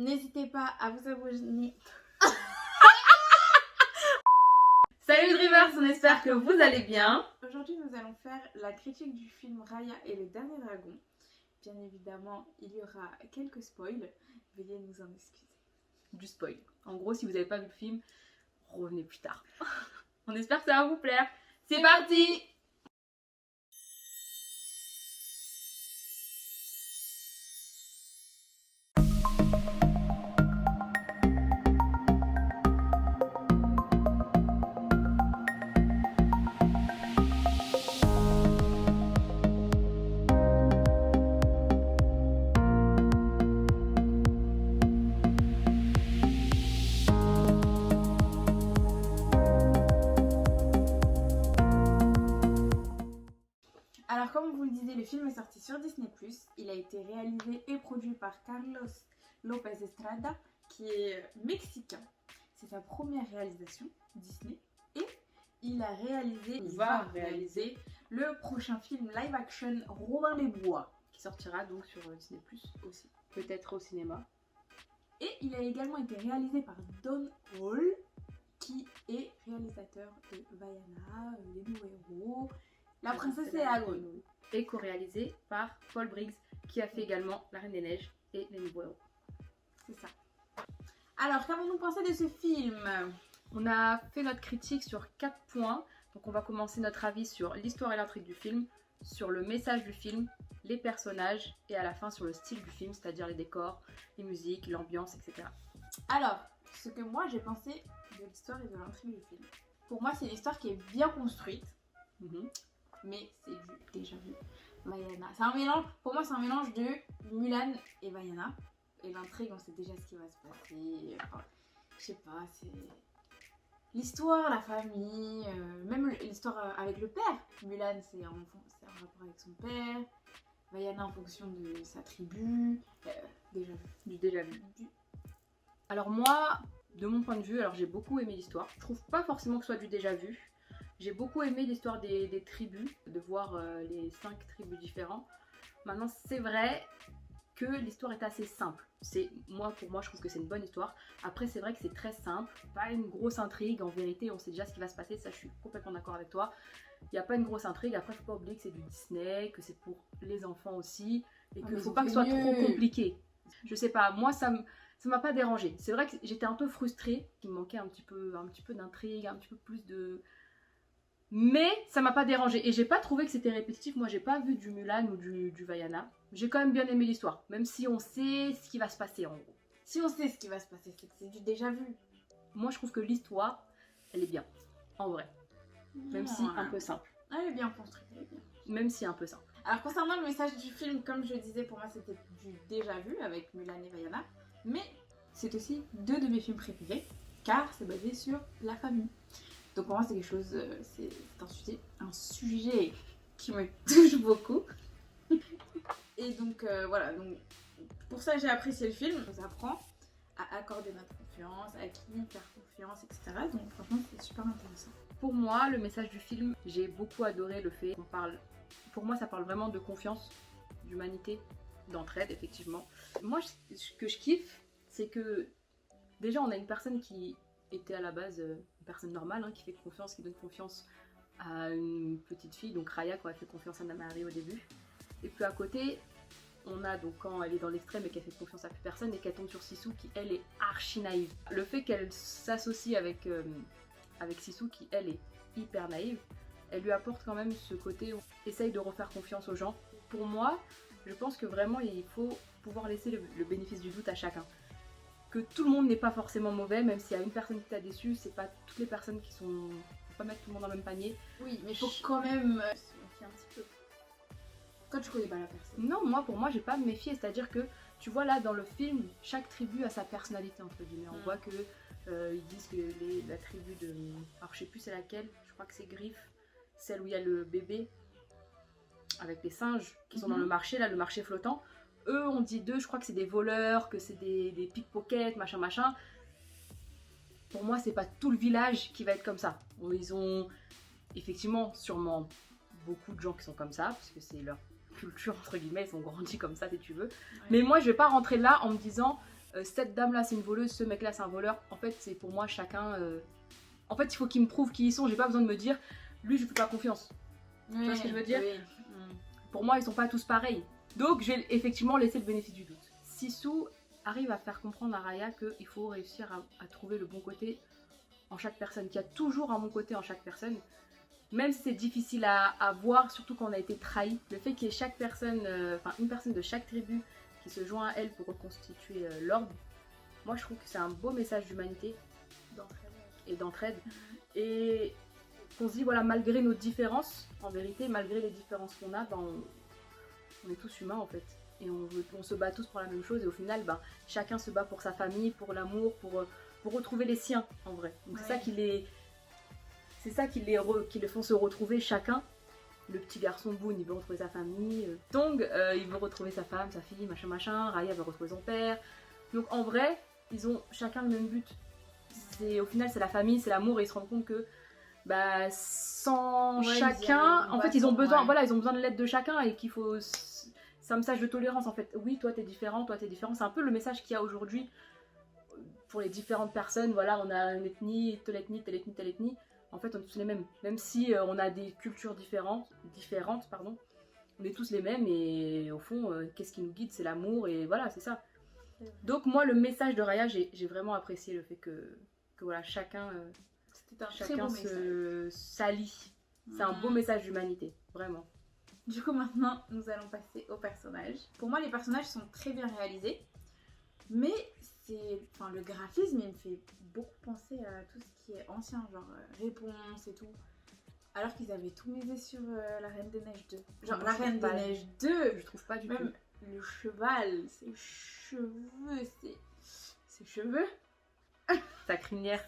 N'hésitez pas à vous abonner. Salut Dreamers, on espère que vous allez bien. Aujourd'hui, nous allons faire la critique du film Raya et le dernier dragon. Bien évidemment, il y aura quelques spoils. Veuillez nous en excuser. Du spoil. En gros, si vous n'avez pas vu le film, revenez plus tard. On espère que ça va vous plaire. C'est parti! Alors, comme vous le disiez, le film est sorti sur Disney+. Il a été réalisé et produit par Carlos López Estrada, qui est mexicain. C'est sa première réalisation Disney. Et il a réalisé, il va réaliser le prochain film live action Robin les Bois, Qui sortira donc sur Disney+, aussi. peut-être au cinéma. Et il a également été réalisé par Don Hall, qui est réalisateur de Vaiana, Les Nouveaux Héros, La Princesse et la Grenouille. Et co-réalisé par Paul Briggs, qui a fait également La Reine des Neiges et Les Nouveaux Héros. C'est ça. Alors, qu'avons-nous pensé de ce film? On a fait notre critique sur 4 points. Donc on va commencer notre avis sur l'histoire et l'intrigue du film, sur le message du film, les personnages et à la fin sur le style du film, c'est-à-dire les décors, les musiques, l'ambiance, etc. Alors, ce que moi j'ai pensé de l'histoire et de l'intrigue du film. Pour moi, c'est une histoire qui est bien construite, mais c'est du déjà vu. Vaiana. C'est un mélange, pour moi, c'est un mélange de Mulan et Vaiana. Et l'intrigue, on sait déjà ce qui va se passer. Enfin, je sais pas, c'est l'histoire, la famille, même l'histoire avec le père. Mulan, c'est un rapport avec son père. Vaiana en fonction de sa tribu. Déjà vu. Du déjà vu. Alors moi, de mon point de vue, alors j'ai beaucoup aimé l'histoire. Je trouve pas forcément que ce soit du déjà vu. J'ai beaucoup aimé l'histoire des tribus, de voir les 5 tribus différentes. Maintenant, c'est vrai que l'histoire est assez simple. Pour moi, je trouve que c'est une bonne histoire. Après, c'est vrai que c'est très simple, pas une grosse intrigue. En vérité, on sait déjà ce qui va se passer, ça je suis complètement d'accord avec toi. Il n'y a pas une grosse intrigue. Après, faut pas oublier que c'est du Disney, que c'est pour les enfants aussi, et qu'il faut pas que ce soit trop compliqué. Je sais pas, moi ça m'a pas dérangé. C'est vrai que j'étais un peu frustrée, qu'il me manquait un petit peu d'intrigue, un petit peu plus de... Mais ça m'a pas dérangé et j'ai pas trouvé que c'était répétitif. Moi j'ai pas vu du Mulan ou du Vaiana. J'ai quand même bien aimé l'histoire, même si on sait ce qui va se passer en gros. Si on sait ce qui va se passer, c'est que c'est du déjà vu. Moi je trouve que l'histoire, elle est bien, en vrai. Même si un peu simple. Elle est bien construite, elle est bien. Même si un peu simple. Alors concernant le message du film, comme je disais, pour moi c'était du déjà vu avec Mulan et Vaiana. Mais c'est aussi 2 de mes films préférés, car c'est basé sur la famille. Donc pour moi c'est quelque chose, c'est un sujet qui me touche beaucoup. Et donc voilà, donc, pour ça j'ai apprécié le film. On nous apprend à accorder notre confiance, à qui faire confiance, etc. Donc franchement c'est super intéressant. Pour moi, le message du film, j'ai beaucoup adoré le fait qu'on parle... Pour moi, ça parle vraiment de confiance, d'humanité, d'entraide, effectivement. Moi, ce que je kiffe, c'est que déjà, on a une personne qui était à la base une personne normale, qui fait confiance, qui donne confiance à une petite fille, donc Raya, qui a fait confiance à Anna-Marie au début. Et puis à côté, on a donc quand elle est dans l'extrême et qu'elle fait confiance à plus personne et qu'elle tombe sur Sisu qui, elle, est archi naïve. Le fait qu'elle s'associe avec Sisu qui, elle, est hyper naïve, elle lui apporte quand même ce côté où elle essaye de refaire confiance aux gens. Pour moi, je pense que vraiment il faut pouvoir laisser le bénéfice du doute à chacun. Que tout le monde n'est pas forcément mauvais, même s'il y a une personne qui t'a déçu, c'est pas toutes les personnes qui sont... Faut pas mettre tout le monde dans le même panier. Oui, mais il faut quand même se méfier un petit peu. Quand tu connais pas la personne. Non, pour moi, j'ai pas à me méfier, c'est-à-dire que, tu vois là, dans le film, chaque tribu a sa personnalité, entre guillemets. On voit que ils disent que la tribu de... Alors je sais plus c'est laquelle, je crois que c'est Griffe, celle où il y a le bébé avec les singes qui sont dans le marché, là, le marché flottant. Eux, on dit d'eux, je crois que c'est des voleurs, que c'est des pickpockets, machin. Pour moi, c'est pas tout le village qui va être comme ça. Ils ont effectivement sûrement beaucoup de gens qui sont comme ça, parce que c'est leur culture, entre guillemets, ils ont grandi comme ça, si tu veux. Ouais. Mais moi, je vais pas rentrer là en me disant cette dame-là c'est une voleuse, ce mec-là c'est un voleur. En fait, c'est pour moi chacun. En fait, il faut qu'ils me prouvent qui ils sont. J'ai pas besoin de me dire, lui, je lui fais pas confiance. Tu vois ce que je veux dire? Pour moi, ils sont pas tous pareils. Donc, je vais effectivement laisser le bénéfice du doute. Sisu arrive à faire comprendre à Raya qu'il faut réussir à trouver le bon côté en chaque personne, qu'il y a toujours un bon côté en chaque personne. Même si c'est difficile à voir, surtout quand on a été trahi, le fait qu'il y ait chaque personne, une personne de chaque tribu qui se joint à elle pour reconstituer l'ordre, moi je trouve que c'est un beau message d'humanité et d'entraide. Et qu'on se dit, voilà, malgré nos différences, en vérité, malgré les différences qu'on a, on est tous humains en fait. Et on se bat tous pour la même chose et au final, chacun se bat pour sa famille, pour l'amour, pour retrouver les siens en vrai. Donc c'est ça qui les... C'est ça qui les font se retrouver chacun. Le petit garçon Boone, il veut retrouver sa famille. Tong, il veut retrouver sa femme, sa fille, machin. Raya veut retrouver son père. Donc en vrai, ils ont chacun le même but. Au final, c'est la famille, c'est l'amour. Et ils se rendent compte que sans chacun, en fait, ils ont besoin de l'aide de chacun et qu'il faut... C'est un message de tolérance en fait. Oui, toi t'es différent, toi t'es différent. C'est un peu le message qu'il y a aujourd'hui pour les différentes personnes. Voilà, on a une ethnie, telle ethnie. En fait, on est tous les mêmes. Même si on a des cultures différentes, on est tous les mêmes et au fond, qu'est-ce qui nous guide? C'est l'amour et voilà, c'est ça. Donc moi, le message de Raya, j'ai vraiment apprécié le fait que voilà, chacun s'allie. C'est un beau message d'humanité, vraiment. Du coup, maintenant, nous allons passer aux personnages. Pour moi, les personnages sont très bien réalisés, mais le graphisme, il me fait beaucoup penser à tout ce qui est ancien, genre Réponse et tout. Alors qu'ils avaient tout misé sur La Reine des Neiges 2. Genre La Reine des Neiges 2, je trouve pas du même tout. Le cheval, ses cheveux. Sa crinière.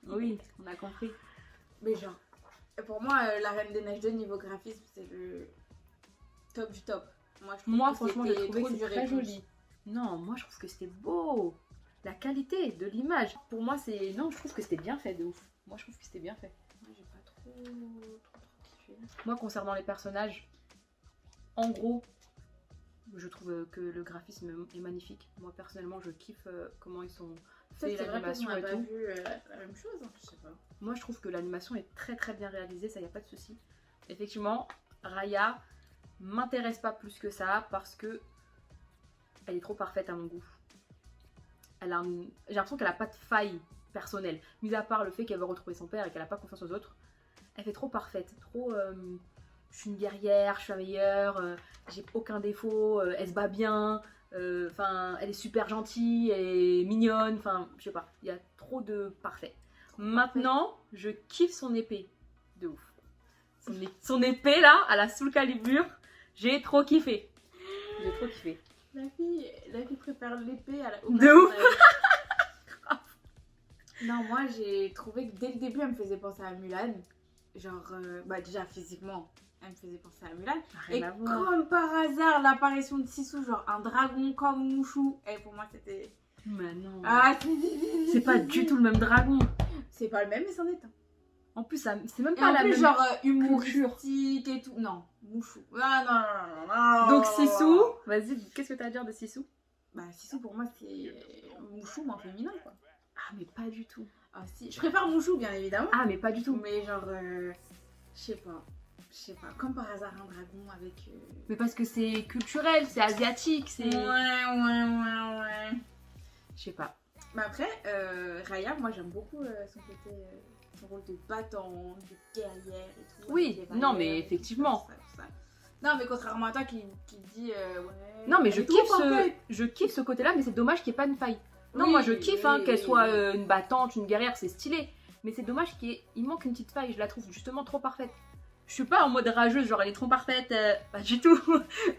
Oui, on a compris. Mais genre, pour moi, La Reine des Neiges 2, niveau graphisme, c'est le top du top. Moi, franchement, j'ai trouvé que c'était très joli. Non, moi, je trouve que c'était beau. La qualité de l'image. Pour moi, non, je trouve que c'était bien fait, de ouf. Moi, je trouve que c'était bien fait. Moi, j'ai pas trop kiffé. Moi, concernant les personnages, en gros, je trouve que le graphisme est magnifique. Moi, personnellement, je kiffe comment ils sont faits, l'animation et tout. On n'a pas vu la même chose, hein, je sais pas. Moi, je trouve que l'animation est très très bien réalisée, ça y a pas de souci. Effectivement, Raya m'intéresse pas plus que ça parce que elle est trop parfaite à mon goût. J'ai l'impression qu'elle a pas de faille personnelle, mis à part le fait qu'elle veut retrouver son père et qu'elle a pas confiance aux autres. Elle fait trop parfaite, trop. Je suis une guerrière, je suis la meilleure, j'ai aucun défaut, elle se bat bien. Elle est super gentille, elle est mignonne. Je sais pas, il y a trop de parfait. Maintenant, je kiffe son épée. De ouf. Son épée là, à la Soul Calibur, j'ai trop kiffé. La fille préfère l'épée au de ouf. Non, moi j'ai trouvé que dès le début elle me faisait penser à Mulan. Genre, déjà physiquement, elle me faisait penser à Mulan. Et comme par hasard, l'apparition de Sisu, genre un dragon comme Mushu. Et pour moi c'était... Mais non. Ah, c'est pas du tout le même dragon. C'est pas le même, mais c'en est un. En plus, c'est même pas la même. Genre humoristique et tout. Non, Mushu. Ah non. Donc Sisu, vas-y, qu'est-ce que t'as à dire de Sisu? Sisu pour moi c'est Mushu mais en féminin quoi. Ah mais pas du tout. Ah si, je préfère Mushu bien évidemment. Ah mais pas du tout. Mais genre, je sais pas. Comme par hasard un dragon avec... Mais parce que c'est culturel, c'est asiatique, c'est... Ouais. Je sais pas. Mais après, Raya, moi j'aime beaucoup son côté... son rôle de battant, de guerrière et tout. Oui, non mais effectivement. Tout ça. Non mais contrairement à toi qui dit... ouais, non mais je kiffe ce côté-là, mais c'est dommage qu'il n'y ait pas une faille. Non, oui, moi je kiffe qu'elle soit une battante, une guerrière, c'est stylé. Mais c'est dommage qu'il manque une petite faille, je la trouve justement trop parfaite. Je suis pas en mode rageuse, genre elle est trop parfaite, pas du tout.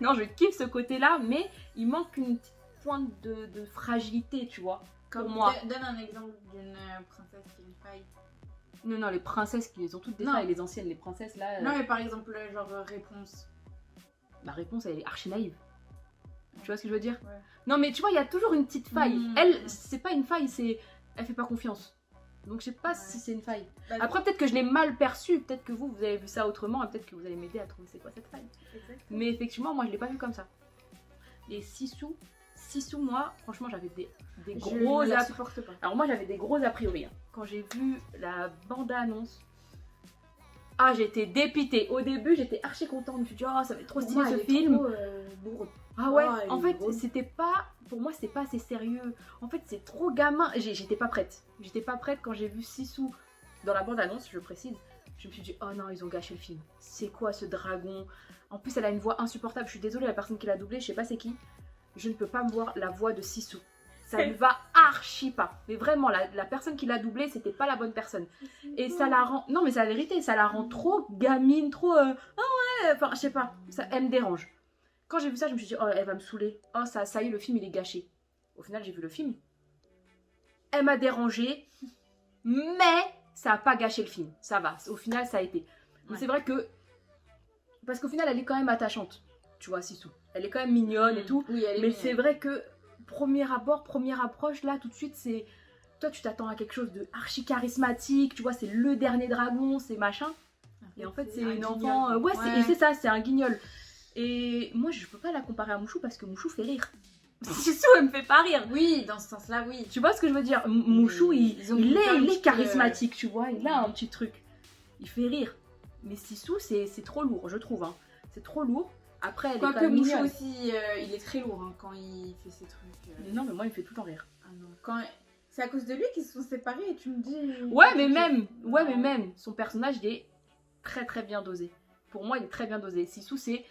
Non, je kiffe ce côté-là, mais il manque une petite pointe de fragilité, tu vois. Comme pour moi. Donne un exemple d'une princesse qui a une faille. Non, les princesses qui ont toutes des failles, les anciennes, les princesses là. Non, mais par exemple, genre Réponse. Réponse, elle est archi naïve. Tu vois ce que je veux dire? Ouais. Non, mais tu vois, il y a toujours une petite faille. Elle, c'est pas une faille, elle fait pas confiance. Donc je sais pas si c'est une faille. Après peut-être que je l'ai mal perçue, peut-être que vous avez vu ça autrement et peut-être que vous allez m'aider à trouver c'est quoi cette faille. Exactement. Mais effectivement moi je l'ai pas vu comme ça. Et Sisu, Sissou, moi, franchement, j'avais des Je gros... la supporte pas. Alors moi, j'avais des gros a priori. Hein. Quand j'ai vu la bande-annonce, ah, j'étais dépitée. Au début, j'étais archi contente. Je me suis dit, oh, ça va être trop stylé ce film. Lourd. Ah ouais, Oh, en fait, drôle. c'était pas... Pour moi, c'était pas assez sérieux. En fait, c'est trop gamin. J'étais pas prête. J'étais pas prête quand j'ai vu Sissou dans la bande-annonce, je précise. Je me suis dit, oh non, ils ont gâché le film. C'est quoi ce dragon? En plus, elle a une voix insupportable. Je suis désolée, la personne qui l'a doublée, je sais pas c'est qui. Je ne peux pas me voir la voix de Sissou. Ça ne va archi pas. Mais vraiment, la personne qui l'a doublée, c'était pas la bonne personne. Et ça la rend... Non, mais c'est la vérité. Ça la rend trop gamine, trop... Ah ouais, enfin, je sais pas. Ça, elle me dérange. Quand j'ai vu ça, je me suis dit, oh, elle va me saouler. Oh, ça y est, le film, il est gâché. Au final, j'ai vu le film. Elle m'a dérangée. Mais ça n'a pas gâché le film. Ça va. Au final, ça a été. Mais c'est vrai que... Parce qu'au final, elle est quand même attachante. Tu vois, Sissou. Elle est quand même mignonne et tout. Oui, elle est mais mignonne. c'est vrai que... Premier abord, première approche, là, tout de suite, c'est... Toi, tu t'attends à quelque chose de archi charismatique. Tu vois, c'est le dernier dragon, c'est machin. Et en fait, c'est une enfant... Ouais, c'est ça, c'est un guignol. Et moi, je peux pas la comparer à Mouchou parce que Mouchou fait rire. Sissou, elle me fait pas rire. Oui, dans ce sens-là, oui. Tu vois ce que je veux dire? Mouchou, il est charismatique, tu vois. Il a un petit truc. Il fait rire. Mais Sissou, c'est trop lourd, je trouve. Hein. C'est trop lourd. Après, elle est quand Quoique même Mouchou mignonne. aussi, il est très lourd hein, quand il fait ses trucs. Non, mais moi, il me fait tout le temps rire. Ah non. C'est à cause de lui qu'ils se sont séparés et tu me dis... Ouais, mais même, son personnage, il est très très bien dosé. Pour moi, il est très bien dosé. Sissou, c'est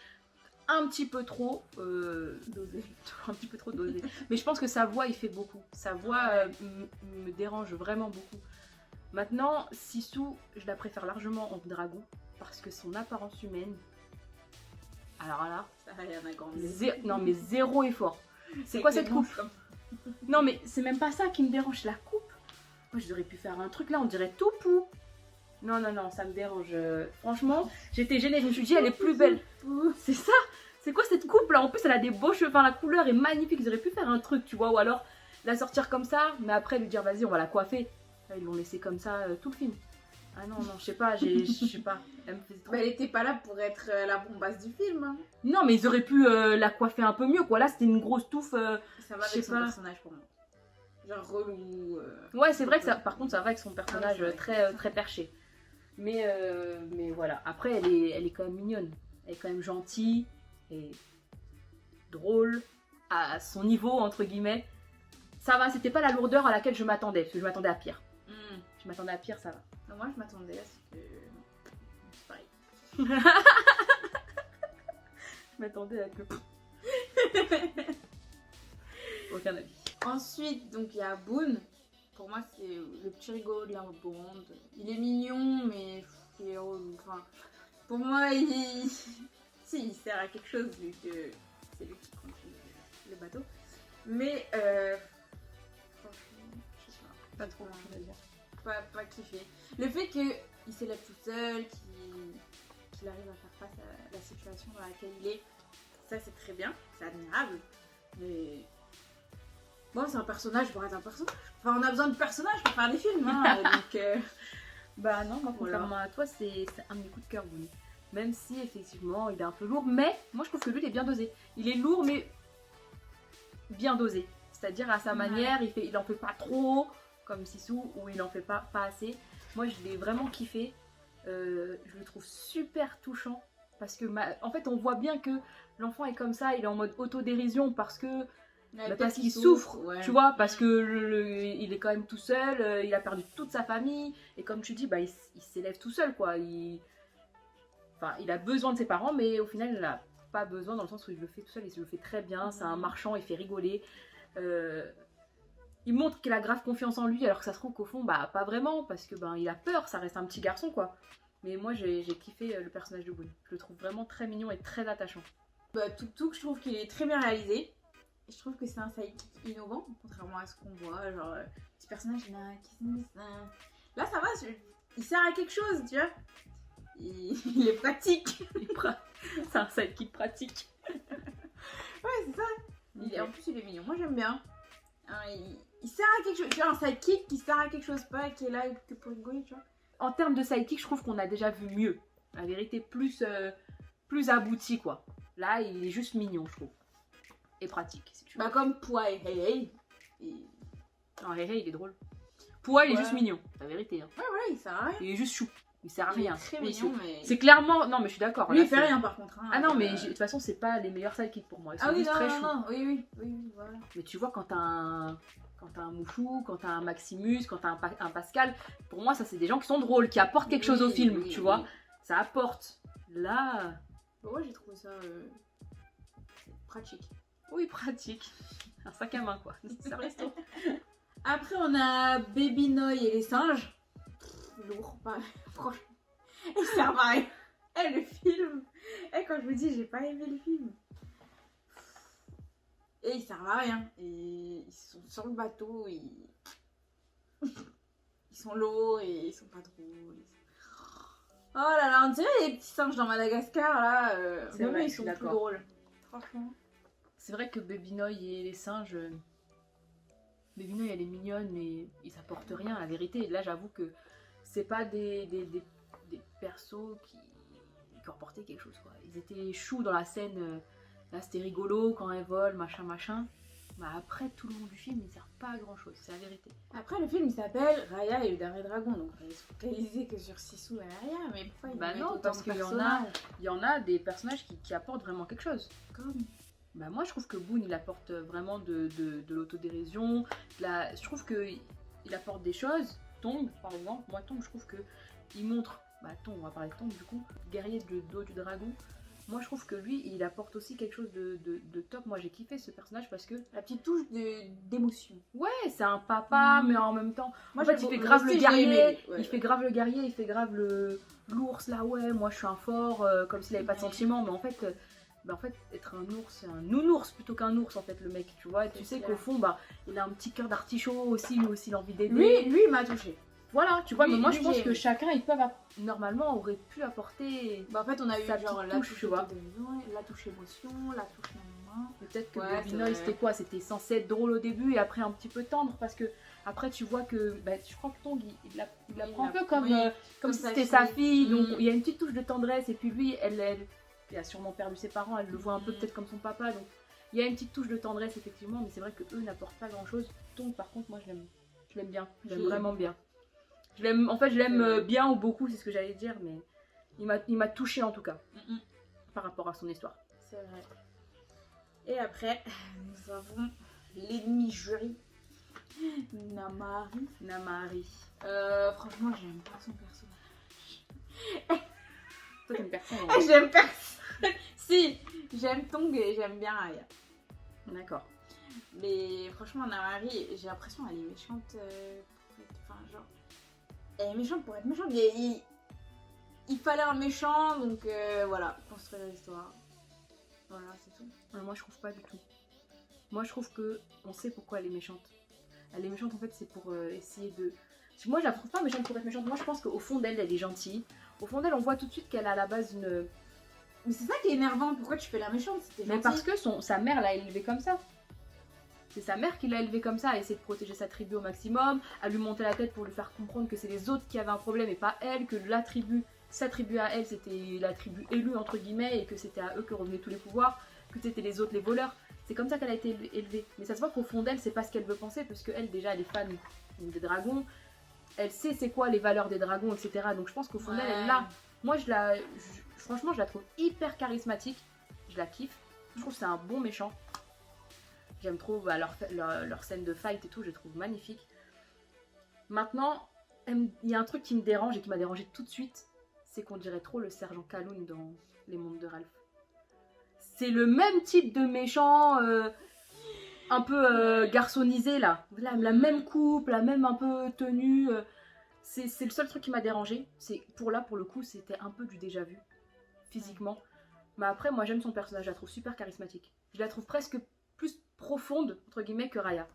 un petit peu trop dosé. Un petit peu trop dosé. Mais je pense que sa voix, il fait beaucoup. Sa voix me dérange vraiment beaucoup. Maintenant, Sissou, je la préfère largement en dragon parce que son apparence humaine... Alors là... Ça a rien à grandir. Non, mais zéro effort. C'est quoi cette coupe? Non, mais c'est même pas ça qui me dérange, la coupe. Moi, j'aurais pu faire un truc là, on dirait Toupou. Non, ça me dérange. Franchement, j'étais gênée. Je me suis dit, elle est plus belle. C'est ça. C'est quoi cette coupe là? En plus, elle a des beaux cheveux. Enfin, la couleur est magnifique. Ils auraient pu faire un truc, tu vois. Ou alors la sortir comme ça, mais après lui dire, vas-y, on va la coiffer. Là, ils l'ont laissé comme ça tout le film. Ah non, je sais pas. Je sais pas. Elle me faisait trop... Elle était pas là pour être la bombasse du film. Hein. Non, mais ils auraient pu la coiffer un peu mieux, quoi. Là, c'était une grosse touffe. Ça va avec son personnage pour moi. Genre relou. Ouais, c'est vrai que ça. Par contre, ça va avec son personnage ouais, très perché. Mais voilà. Après, elle est quand même mignonne. Elle est quand même gentille et drôle à son niveau entre guillemets. Ça va. C'était pas la lourdeur à laquelle je m'attendais, parce que je m'attendais à pire. Je m'attendais à pire, ça va. Non, moi, je m'attendais à ce que. C'est pareil. Je m'attendais à que. Aucun avis. Ensuite, donc il y a Boone. Pour moi, c'est le petit rigolo de la bande. Il est mignon, mais il est relou. Enfin, pour moi, si, il sert à quelque chose vu que c'est lui qui conduit le bateau. Mais franchement, je sais pas trop ce à dire. Pas kiffé. Le fait qu'il s'élève tout seul, qu'il arrive à faire face à la situation dans laquelle il est, ça c'est très bien, c'est admirable. Mais bon, c'est un personnage pour être un personnage. Enfin, on a besoin de personnages pour faire des films. Hein, donc, bah non, moi, contrairement à toi, c'est un de mes coups de cœur, Boone. Même si effectivement il est un peu lourd, mais moi je trouve que lui il est bien dosé. Il est lourd mais bien dosé. C'est-à-dire à sa manière, il en fait pas trop comme Sissou ou il en fait pas assez. Moi je l'ai vraiment kiffé. Je le trouve super touchant parce que en fait on voit bien que l'enfant est comme ça, il est en mode autodérision parce que parce qu'il souffre, ouais. Tu vois, parce que il est quand même tout seul, il a perdu toute sa famille et comme tu dis, bah il s'élève tout seul quoi. Enfin, il a besoin de ses parents, mais au final, il n'a pas besoin dans le sens où il le fait tout seul, il se le fait très bien. C'est un marchand, il fait rigoler. Il montre qu'il a grave confiance en lui, alors que ça se trouve qu'au fond, bah pas vraiment, parce que il a peur, ça reste un petit garçon quoi. Mais moi, j'ai kiffé le personnage de Boone. Je le trouve vraiment très mignon et très attachant. Tuk, je trouve qu'il est très bien réalisé. Je trouve que c'est un sidekick innovant, contrairement à ce qu'on voit, genre petit personnage là, qui se met ça. Là, ça va, il sert à quelque chose, tu vois. Il est pratique. C'est un sidekick pratique. Ouais, c'est ça. En plus, il est mignon. Moi, j'aime bien. Il sert à quelque chose. Tu vois, un sidekick qui sert à quelque chose, pas qui est là que pour rigoler, tu vois. En termes de sidekick, je trouve qu'on a déjà vu mieux. La vérité, plus abouti, quoi. Là, il est juste mignon, je trouve. et pratique, si tu veux. Bah comme Poa et Hey Hey. Et... Non, Hey Hey, il est drôle. Poa, il est Ouais. juste mignon, la vérité. Hein. Ouais, voilà, il sert à rien. Il est juste chou. Il sert à Il est rien. très Oui, mignon, mais... C'est clairement... Non, mais je suis d'accord. Lui, là, il fait c'est- rien par contre. Hein, Ah non, mais de toute façon, c'est pas les meilleurs sidekicks pour moi. Ils sont Ah oui, juste non, très non, choux. non, oui, voilà. Mais tu vois, quand t'as un Mouchou, quand t'as un Maximus, quand t'as un Pascal, pour moi, ça, c'est des gens qui sont drôles, qui apportent quelque chose au Oui, film, oui, tu oui. vois. Ça apporte. Là... Bon, moi, j'ai trouvé ça pratique. Oui, pratique. Un sac à main, quoi. C'est un resto. Après, on a Baby Noy et les singes. Lourd, pareil. Franchement. Ils servent à rien. Le film. Quand je vous dis, j'ai pas aimé le film. Et ils servent à rien. Et ils sont sur le bateau. Ils sont lourds et ils sont pas drôles. Oh là là, on dirait les petits singes dans Madagascar là. C'est Non, vrai, mais ils je suis sont plus d'accord. drôles. Franchement. C'est vrai que Baby Noy et les singes... Baby Noy, elle est mignonne, mais ils apportent rien, la vérité. Là, j'avoue que c'est pas des persos qui apportaient quelque chose, quoi. Ils étaient choux dans la scène. Là, c'était rigolo quand elles volent, machin. Mais après, tout le long du film, ils servent pas à grand chose, c'est la vérité. Après, le film il s'appelle Raya et le dernier dragon. Donc, ils sont focalisés que sur Sissou et Raya. Mais pourquoi ils Bah mettent non, autant parce de qu'il y en a- personnages Il y en a des personnages qui apportent vraiment quelque chose. Comme. Bah moi, je trouve que Boone, il apporte vraiment de l'autodérision. Je trouve qu'il apporte des choses. Tong, par exemple. Moi, Tong, je trouve que il montre... Bah Tong, on va parler de Tong, du coup. Guerrier de dos du dragon. Moi, je trouve que lui, il apporte aussi quelque chose de top. Moi, j'ai kiffé ce personnage parce que... La petite touche d'émotion. Ouais, c'est un papa, mais en même temps... Moi, En fait, il fait grave le guerrier. Il fait grave le guerrier, il fait grave l'ours, là, ouais, moi, je suis un fort, comme s'il avait pas de sentiments. Mais en fait... être un ours, c'est un nounours plutôt qu'un ours en fait le mec, tu vois. Et tu sais clair. qu'au fond, il a un petit cœur d'artichaut aussi, lui aussi il a envie d'aider. Lui, il m'a touché. Voilà, tu vois, Lui- mais moi lui, je pense j'ai que aimé. chacun, ils peuvent, normalement, aurait pu apporter... Bah, en fait, on a eu Sa genre petite la touche, touche tu vois. d'autodérision, la touche émotion, la touche maman. Peut-être que Ouais, Baby c'est Noy, vrai. c'était quoi? C'était censé être drôle au début et après un petit peu tendre parce que après tu vois que, je crois que Tong, il la prend un peu comme comme si sa c'était sa fille, fille. donc Mm. il y a une petite touche de tendresse et puis lui, elle a sûrement perdu ses parents, elle le voit un peu Mm. peut-être comme son papa, donc il y a une petite touche de tendresse effectivement, mais c'est vrai que eux n'apportent pas grand chose. Tong par contre, moi je l'aime bien, je l'aime Je vraiment l'aime. bien. Je l'aime Ouais. bien ou beaucoup, c'est ce que j'allais dire, mais il m'a touché en tout cas Mm. par rapport à son histoire. C'est vrai. Et après, nous avons l'ennemi jury, Namari. Namari. Franchement, j'aime pas son personnage. Toi t'aimes personne. J'aime personne. Si, j'aime Tong et j'aime bien Aya. D'accord. Mais franchement, Namari, j'ai l'impression qu'elle est méchante. Enfin, genre. Elle est méchante pour être méchante. Il fallait un méchant, donc voilà, construire l'histoire. Voilà, c'est tout. Moi je trouve pas du tout. Moi je trouve que on sait pourquoi elle est méchante. Elle est méchante en fait, c'est pour essayer de... Moi je la trouve pas méchante pour être méchante. Moi je pense qu'au fond d'elle, elle est gentille. Au fond d'elle, on voit tout de suite qu'elle a à la base une... Mais c'est ça qui est énervant. Pourquoi tu fais la méchante? C'était Mais gentil. parce que sa mère l'a élevée comme ça. C'est sa mère qui l'a élevée comme ça, à essayer de protéger sa tribu au maximum, à lui monter la tête pour lui faire comprendre que c'est les autres qui avaient un problème et pas elle, que sa tribu à elle, c'était la tribu élue entre guillemets et que c'était à eux que revenaient tous les pouvoirs, que c'était les autres les voleurs. C'est comme ça qu'elle a été élevée. Mais ça se voit qu'au fond d'elle, c'est pas ce qu'elle veut penser, parce qu'elle déjà elle est fan des dragons, elle sait c'est quoi les valeurs des dragons, etc. Donc je pense qu'au fond d'elle, elle l'a. Moi franchement, je la trouve hyper charismatique, je la kiffe, je trouve que c'est un bon méchant. J'aime trop leur scène de fight et tout, je les trouve magnifiques. Maintenant, il y a un truc qui me dérange et qui m'a dérangé tout de suite, c'est qu'on dirait trop le sergent Kaloun dans Les Mondes de Ralph. C'est le même type de méchant, un peu garçonnisé là. La même coupe, la même un peu tenue. C'est le seul truc qui m'a dérangé. Pour le coup, c'était un peu du déjà vu, physiquement. Mais après, moi j'aime son personnage, je la trouve super charismatique. Je la trouve presque plus profonde, entre guillemets, que Raya.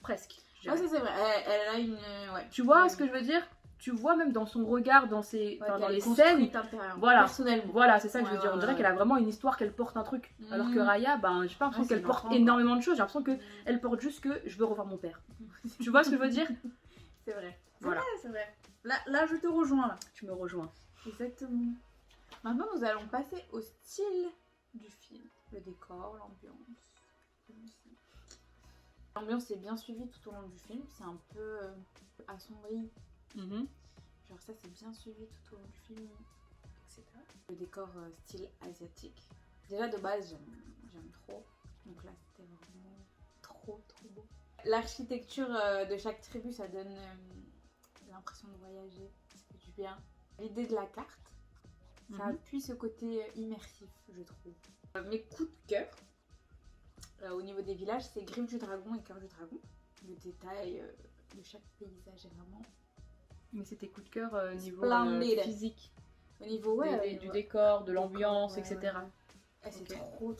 Presque. je Ah, dirais. ça c'est vrai. Elle a une. Ouais. Tu vois ce que je veux dire? Tu vois même dans son regard, dans les scènes. Intérieurement, Voilà. Personnellement. Voilà, c'est ça que je veux Ouais, dire. On dirait ouais. qu'elle a vraiment une histoire, qu'elle porte un truc. Alors que Mhm. Raya, j'ai pas l'impression Ouais, c'est qu'elle une porte enfant, énormément de choses. J'ai l'impression qu'elle porte juste que je veux revoir mon père. Tu vois ce que je veux dire? C'est vrai. Voilà. C'est vrai. Là, je te rejoins là. Tu me rejoins. Exactement. Maintenant, nous allons passer au style du film. Le décor, l'ambiance. L'ambiance est bien suivie tout au long du film, c'est un peu assombri. Genre ça c'est bien suivi tout au long du film, etc. Le décor style asiatique. Déjà de base j'aime trop, donc là c'était vraiment trop beau. L'architecture de chaque tribu ça donne l'impression de voyager, ça fait du bien. L'idée de la carte, ça appuie ce côté immersif je trouve. Mes coups de cœur au niveau des villages c'est Griffe du Dragon et Cœur du Dragon. Le détail de chaque paysage est vraiment... Mais c'était coup de cœur niveau physique. Au niveau du décor, de l'ambiance, etc. C'est trop.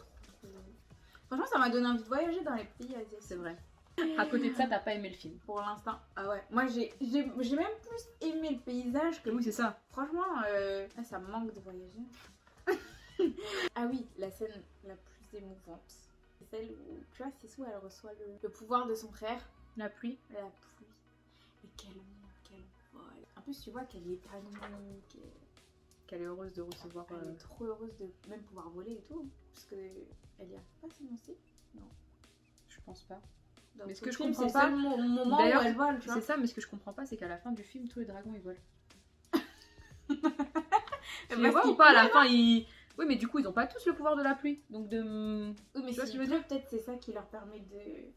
Franchement, ça m'a donné envie de voyager dans les pays asiatiques. C'est vrai. À côté de ça, t'as pas aimé le film? Pour l'instant, ah ouais. Moi, j'ai même plus aimé le paysage que... Oui, c'est ça. Franchement, ça me manque de voyager. Ah oui, la scène la plus émouvante. C'est celle où, tu vois, Sisu, elle reçoit le pouvoir de son frère. La pluie. La pluie. Et quelle vole. En plus, tu vois qu'elle est épanouie, qu'elle est heureuse de recevoir... Elle est trop heureuse de même pouvoir voler et tout. Parce qu'elle y a pas s'énoncer. Non. Je pense pas. Donc, mais ce que je comprends c'est pas... le moment où elle vole, tu vois. C'est ça, mais ce que je comprends pas, c'est qu'à la fin du film, tous les dragons, ils volent. Tu les vois ou pas à la fin, ils... Oui, mais du coup, ils ont pas tous le pouvoir de la pluie. Donc de... Oui, mais si peut-être c'est ça qui leur permet de...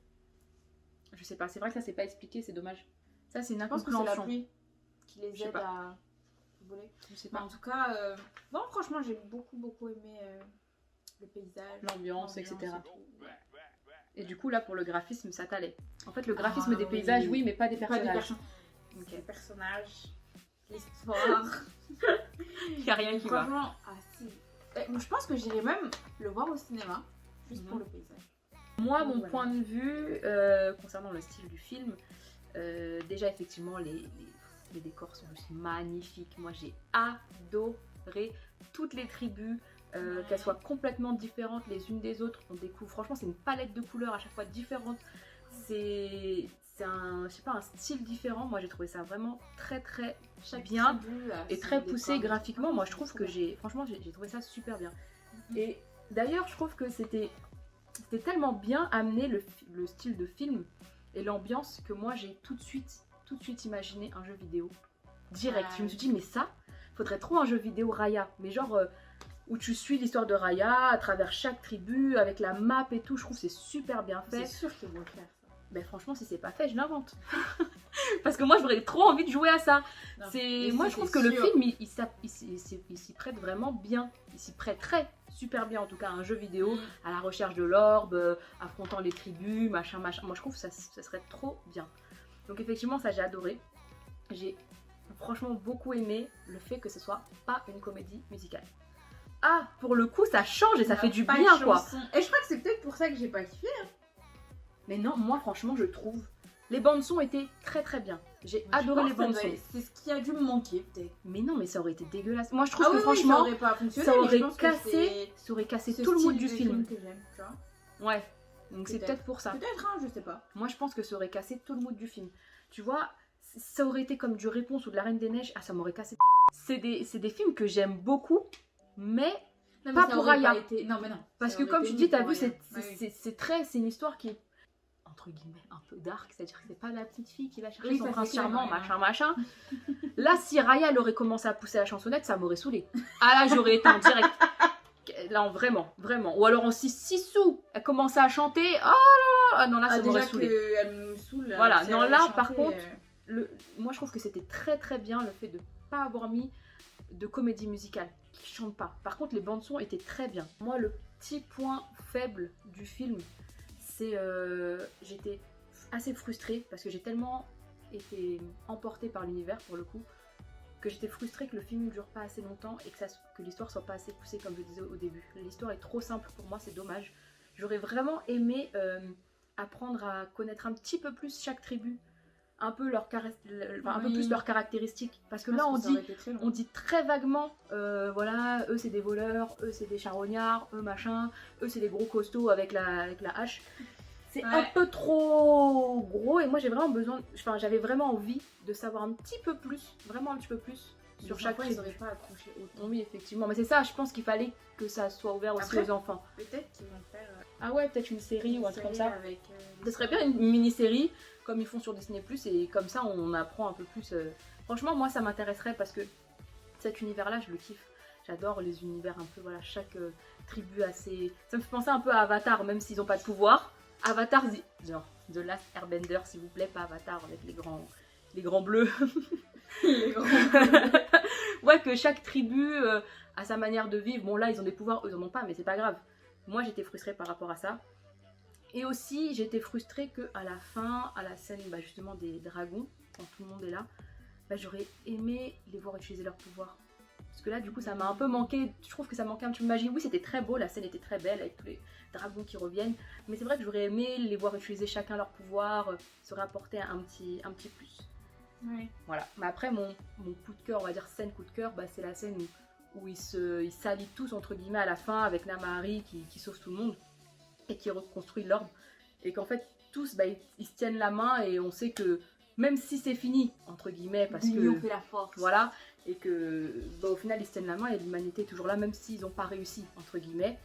Je sais pas, c'est vrai que ça c'est pas expliqué, c'est dommage. Ça c'est une incompréhension. Je pense que c'est la pluie qui les aide à voler. Je sais pas. Mais en tout cas, bon, franchement, j'ai beaucoup aimé le paysage, l'ambiance, etc. Et du coup, là pour le graphisme, ça t'allait. En fait, le graphisme des paysages, oui, mais pas des personnages. Les personnages, l'histoire. Il y a rien qui va. Franchement, si. Je pense que j'irai même le voir au cinéma, juste pour le paysage. Moi, mon point de vue concernant le style du film, déjà effectivement les décors sont juste magnifiques. Moi j'ai adoré toutes les tribus, qu'elles soient complètement différentes les unes des autres. On découvre, franchement c'est une palette de couleurs à chaque fois différente. C'est un, je sais pas, un style différent. Moi j'ai trouvé ça vraiment très bien et très poussé graphiquement. Moi je trouve que franchement j'ai trouvé ça super bien. Et d'ailleurs je trouve que c'était tellement bien amené le style de film et l'ambiance que moi j'ai tout de suite imaginé un jeu vidéo direct. Je me suis dit mais ça, faudrait trop un jeu vidéo Raya, mais genre où tu suis l'histoire de Raya à travers chaque tribu avec la map et tout. Je trouve que c'est super bien fait. C'est sûr qu'ils vont le faire ça. Ben franchement si c'est pas fait je l'invente. Parce que moi j'aurais trop envie de jouer à ça. Moi je trouve que le film il s'y prête vraiment bien. Il s'y prêterait super bien en tout cas à un jeu vidéo, à la recherche de l'orbe, affrontant les tribus, machin. Moi je trouve que ça serait trop bien. Donc effectivement ça j'ai adoré. J'ai franchement beaucoup aimé le fait que ce soit pas une comédie musicale. Ah, pour le coup ça change et ça fait du bien quoi. Et je crois que c'est peut-être pour ça que j'ai pas kiffé. Mais non, moi franchement je trouve les bandes son étaient très bien. J'ai adoré les bandes son. C'est ce qui a dû me manquer peut-être. Mais non, mais ça aurait été dégueulasse. Moi je trouve que franchement ça aurait pas fonctionné, ça aurait cassé tout le mood du film. Que j'aime, tu vois. Ouais. Donc c'est peut-être pour ça. Peut-être, hein, je sais pas. Moi je pense que ça aurait cassé tout le mood du film. Tu vois, ça aurait été comme du Réponse ou de la Reine des Neiges, ça m'aurait cassé. C'est des films que j'aime beaucoup, mais pas pour Raya. Non mais non. Parce que comme tu dis, t'as vu, c'est une histoire qui est entre guillemets un peu dark, c'est-à-dire que c'est pas la petite fille qui va chercher son prince charmant, machin. Là, si Raya elle aurait commencé à pousser la chansonnette, ça m'aurait saoulée. Ah là, j'aurais été en direct. Là, vraiment. Ou alors en Sisu, elle commençait à chanter. Oh là là, non là, ça m'aurait saoulée. Elle me saoule. Voilà, non là, par contre, moi je trouve que c'était très bien le fait de pas avoir mis de comédie musicale qui chante pas. Par contre, les bandes son étaient très bien. Moi, le petit point faible du film, c'est j'étais assez frustrée parce que j'ai tellement été emportée par l'univers pour le coup que j'étais frustrée que le film ne dure pas assez longtemps et que l'histoire soit pas assez poussée comme je disais au début. L'histoire est trop simple pour moi, c'est dommage. J'aurais vraiment aimé apprendre à connaître un petit peu plus chaque tribu, un peu un peu plus leurs caractéristiques, parce que là on dit très vaguement voilà, eux c'est des voleurs, eux c'est des charognards, eux machin, eux c'est des gros costauds avec la hache. C'est un peu trop gros et moi j'ai vraiment j'avais vraiment envie de savoir un petit peu plus, vraiment un petit peu plus sur chaque tribu. Ils n'auraient pas accroché autant. Oui effectivement, mais c'est ça, je pense qu'il fallait que ça soit ouvert aussi aux enfants. Peut-être qu'ils vont faire Ah ouais, peut-être une série ou un truc comme ça. Avec, Ce serait bien une mini-série comme ils font sur Disney+, et comme ça on apprend un peu plus. Franchement, moi ça m'intéresserait parce que cet univers-là, je le kiffe. J'adore les univers un peu, voilà, chaque tribu a ses... Ça me fait penser un peu à Avatar, même s'ils n'ont pas de pouvoir. Avatar, genre The Last Airbender, s'il vous plaît, pas Avatar avec les grands bleus. les grands bleus. Ouais, que chaque tribu a sa manière de vivre. Bon là, ils ont des pouvoirs, eux ils en ont pas, mais c'est pas grave. Moi, j'étais frustrée par rapport à ça. Et aussi, j'étais frustrée qu'à la fin, à la scène justement des dragons, quand tout le monde est là, j'aurais aimé les voir utiliser leurs pouvoirs. Parce que là, du coup, ça m'a un peu manqué. Je trouve que ça manquait un petit peu de magie. Oui, c'était très beau, la scène était très belle avec tous les dragons qui reviennent. Mais c'est vrai que j'aurais aimé les voir utiliser chacun leur pouvoir. Ça aurait apporté un petit plus. Ouais. Voilà. Mais après, mon coup de cœur, on va dire scène coup de cœur, c'est la scène où ils s'allient tous, entre guillemets, à la fin, avec Namahari qui sauve tout le monde et qui reconstruit l'ordre. Et qu'en fait, tous, ils se tiennent la main et on sait que même si c'est fini, entre guillemets, parce L'union que... fait la force. Voilà. Et que au final ils se tiennent la main et l'humanité est toujours là, même s'ils n'ont pas réussi, entre guillemets.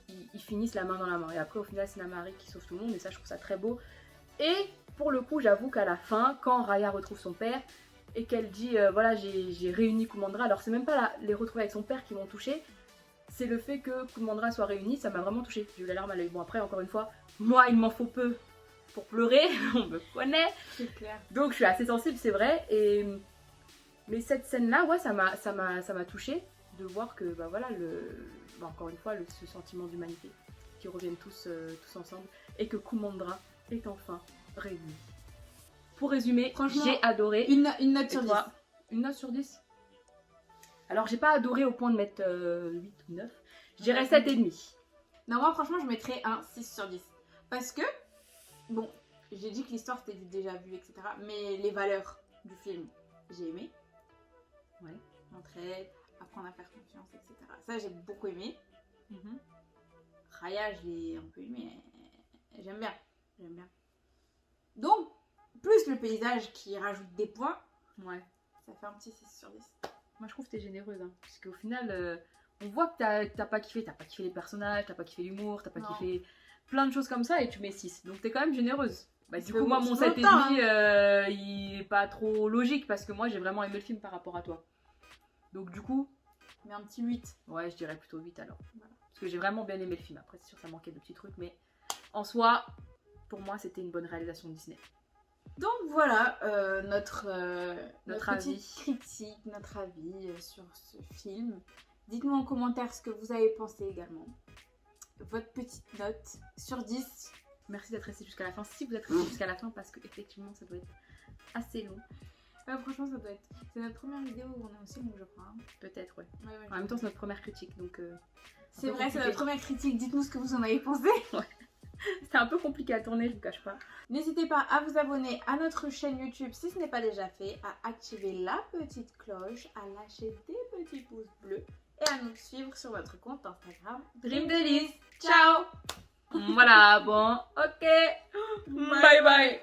Ils finissent la main dans la main. Et après au final c'est Namahari qui sauve tout le monde et ça je trouve ça très beau. Et pour le coup j'avoue qu'à la fin, quand Raya retrouve son père et qu'elle dit voilà j'ai réuni Kumandra, alors c'est même pas les retrouver avec son père qui m'ont touchée, c'est le fait que Kumandra soit réunie, ça m'a vraiment touchée. J'ai eu la larme à l'œil. Bon après encore une fois, moi il m'en faut peu pour pleurer, on me connaît. C'est clair. Donc je suis assez sensible, c'est vrai. Mais cette scène-là, ouais, ça m'a touchée de voir que, voilà, encore une fois, ce sentiment d'humanité, qui reviennent tous ensemble, et que Kumandra est enfin réunie. Pour résumer, j'ai adoré. Une note sur 10. Une note sur 10. Alors, j'ai pas adoré au point de mettre 8 ou 9. Je dirais 7,5. Non, moi, franchement, je mettrais un 6 sur 10. Parce que, bon, j'ai dit que l'histoire c'était du déjà vu, etc. Mais les valeurs du film, j'ai aimé. Ouais. L'entraide, apprendre à faire confiance, etc. Ça, j'ai beaucoup aimé. Raya, je l'ai un peu aimé. J'aime bien. Donc, plus le paysage qui rajoute des points, ouais, ça fait un petit 6 sur 10. Moi, je trouve que t'es généreuse. Parce qu'au final, on voit que t'as pas kiffé. T'as pas kiffé les personnages, t'as pas kiffé l'humour, t'as pas kiffé plein de choses comme ça et tu mets 6. Donc, t'es quand même généreuse. Du coup, moi, mon 7,5, il est pas trop logique parce que moi, j'ai vraiment aimé le film par rapport à toi. Donc, du coup... Mais un petit 8. Ouais, je dirais plutôt 8 alors. Voilà. Parce que j'ai vraiment bien aimé le film. Après, c'est sûr, ça manquait de petits trucs. Mais en soi, pour moi, c'était une bonne réalisation de Disney. Donc, voilà notre avis. petite critique, notre avis sur ce film. Dites-nous en commentaire ce que vous avez pensé également. Votre petite note sur 10. Merci d'être resté jusqu'à la fin, si vous êtes resté jusqu'à la fin, parce que effectivement ça doit être assez long. Franchement, ça doit être... C'est notre première vidéo où on est aussi long, je crois. Hein. Peut-être, ouais. En même temps, c'est notre première critique, donc... c'est vrai, c'est notre première critique. Dites-nous ce que vous en avez pensé. Ouais. C'était un peu compliqué à tourner, je vous cache pas. N'hésitez pas à vous abonner à notre chaîne YouTube si ce n'est pas déjà fait, à activer la petite cloche, à lâcher des petits pouces bleus et à nous suivre sur notre compte Instagram Dreamdelis. Ciao. Voilà, bon, ok. Bye bye.